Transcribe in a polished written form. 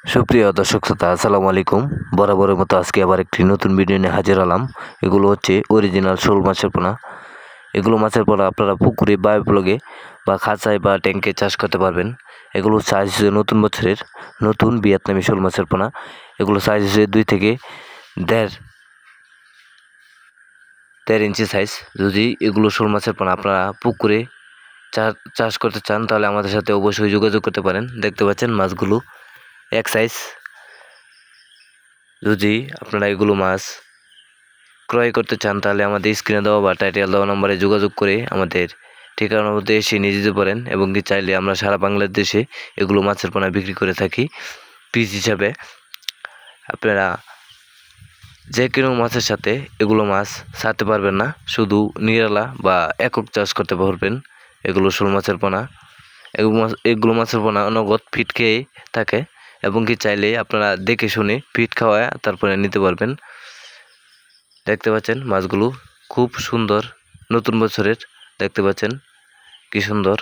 সুপ্রিয় দর্শক শ্রোতা আসসালামু আলাইকুম। বরাবরের মতো আজকে আবার একটি নতুন ভিডিও নিয়ে হাজির হলাম। এগুলো হচ্ছে অরিজিনাল শোল মাছের পোনা। এগুলো মাছের পোনা আপনারা পুকুরে বা ব্লগে বা খাঁচায় বা ট্যাঙ্কে চাষ করতে পারবেন। এগুলো সাইজ হচ্ছে নতুন বছরের নতুন ভিয়েতনামি শোল মাছের পোনা। এগুলো সাইজ হচ্ছে 2 থেকে দেড় ইঞ্চি সাইজ। যদি এগুলো শোল মাছের পোনা আপনারা পুকুরে চাষ করতে চান তাহলে আমাদের সাথে অবশ্যই যোগাযোগ করতে পারেন। দেখতে পাচ্ছেন মাছগুলো এক সাইজ। যদি আপনারা এগুলো মাছ ক্রয় করতে চান তাহলে আমাদের স্ক্রিনে দেওয়া বা টাইটেল দেওয়া নম্বরে যোগাযোগ করে আমাদের ঠিকানার মধ্যে এসে নিয়ে যেতে পারেন, এবং কি চাইলে আমরা সারা বাংলাদেশে এগুলো মাছের পোনা বিক্রি করে থাকি পিস হিসাবে। আপনারা যে কোনো মাছের সাথে এগুলো মাছ ছাড়তে পারবেন না, শুধু নিরালা বা একক চাষ করতে পারবেন। এগুলো শোল মাছের পোনা, এগুলো মাছের পোনা নগদ ফিট খেয়ে থাকে, এবং কি চাইলে আপনারা দেখে শুনে ফিট খাওয়ায় তারপরে নিতে পারবেন। দেখতে পাচ্ছেন মাছগুলো খুব সুন্দর, নতুন বছরের। দেখতে পাচ্ছেন কি সুন্দর।